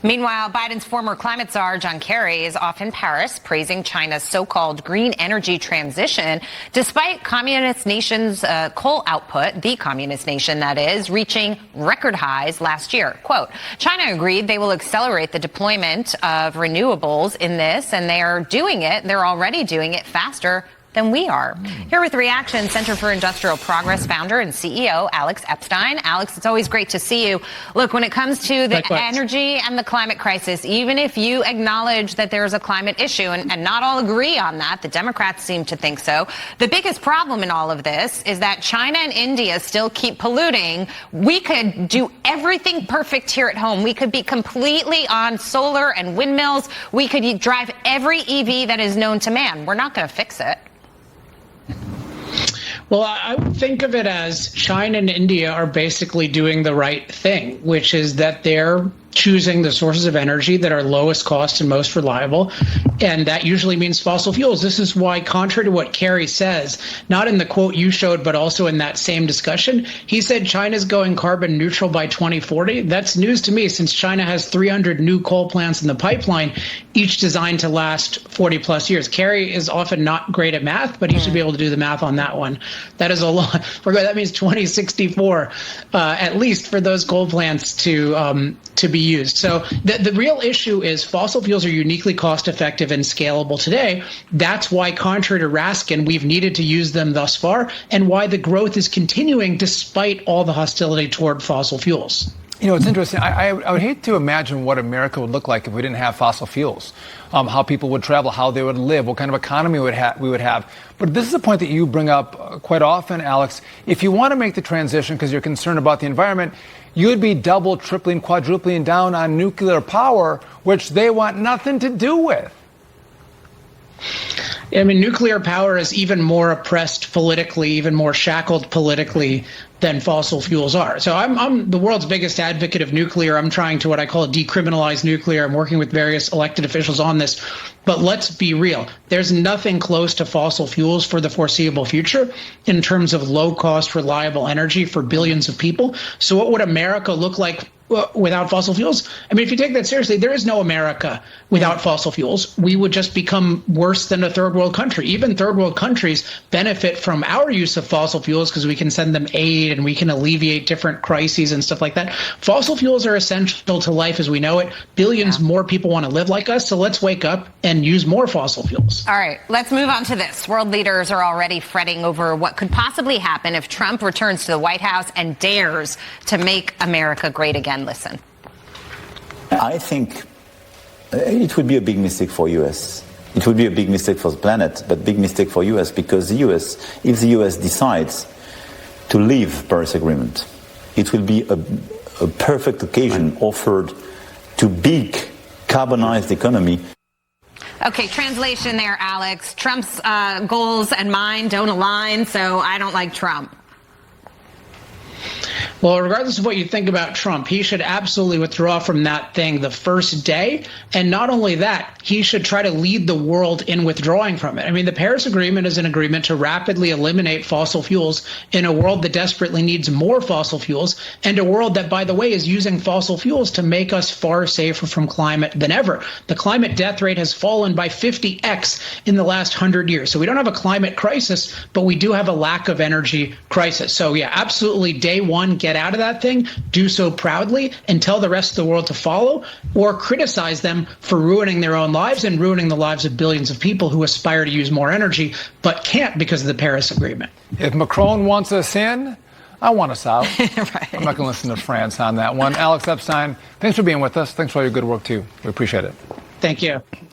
Meanwhile, Biden's former climate czar, John Kerry, is off in Paris praising China's so-called green energy transition, despite communist nation's coal output, the communist nation that is, reaching record highs last year. Quote, China agreed they will accelerate the deployment of renewables in this, and they are doing it. They're already doing it faster than we are. Here with reaction, Center for Industrial Progress founder and CEO Alex Epstein. Alex, it's always great to see you. Look, when it comes to the energy and the climate crisis, even if you acknowledge that there's a climate issue, and not all agree on that, the Democrats seem to think so, the biggest problem in all of this is that China and India still keep polluting. We could do everything perfect here at home. We could be completely on solar and windmills. We could drive every EV that is known to man. We're not going to fix it. Well, I would think of it as China and India are basically doing the right thing, which is that they're choosing the sources of energy that are lowest cost and most reliable. And that usually means fossil fuels. This is why, contrary to what Kerry says, not in the quote you showed, but also in that same discussion, he said China's going carbon neutral by 2040. That's news to me, since China has 300 new coal plants in the pipeline, each designed to last 40 plus years. Kerry is often not great at math, but he should be able to do the math on that one. That is a lot. That means 2064, at least, for those coal plants to be used. So the real issue is fossil fuels are uniquely cost effective and scalable today. That's why, contrary to Raskin, we've needed to use them thus far, and why the growth is continuing despite all the hostility toward fossil fuels. You know, it's interesting. I would hate to imagine what America would look like if we didn't have fossil fuels, how people would travel, how they would live, what kind of economy we would have. But this is a point that you bring up quite often, Alex. If you want to make the transition because you're concerned about the environment, you would be double, tripling, quadrupling down on nuclear power, which they want nothing to do with. I mean, nuclear power is even more oppressed politically, even more shackled politically than fossil fuels are. So I'm the world's biggest advocate of nuclear. I'm trying to what I call decriminalize nuclear. I'm working with various elected officials on this. But let's be real. There's nothing close to fossil fuels for the foreseeable future in terms of low-cost, reliable energy for billions of people. So what would America look like without fossil fuels? I mean, if you take that seriously, there is no America without fossil fuels. We would just become worse than a third world country. Even third world countries benefit from our use of fossil fuels because we can send them aid and we can alleviate different crises and stuff like that. Fossil fuels are essential to life as we know it. Billions more people want to live like us. So let's wake up and use more fossil fuels. All right, let's move on to this. World leaders are already fretting over what could possibly happen if Trump returns to the White House and dares to make America great again. Listen. I think it would be a big mistake for U.S. It would be a big mistake for the planet, but big mistake for U.S. because the U.S., if the U.S. decides to leave Paris Agreement, it will be a perfect occasion offered to big carbonized economy. Okay, translation there, Alex. Trump's goals and mine don't align, so I don't like Trump. Well, regardless of what you think about Trump, he should absolutely withdraw from that thing the first day. And not only that, he should try to lead the world in withdrawing from it. I mean, the Paris Agreement is an agreement to rapidly eliminate fossil fuels in a world that desperately needs more fossil fuels, and a world that, by the way, is using fossil fuels to make us far safer from climate than ever. The climate death rate has fallen by 50x in the last 100 years. So we don't have a climate crisis, but we do have a lack of energy crisis. So yeah, absolutely, day one, get out of that thing, do so proudly, and tell the rest of the world to follow, or criticize them for ruining their own lives and ruining the lives of billions of people who aspire to use more energy but can't because of the Paris Agreement. If Macron wants us in, I want us out. Right. I'm not going to listen to France on that one. Alex Epstein, thanks for being with us. Thanks for all your good work, too. We appreciate it. Thank you.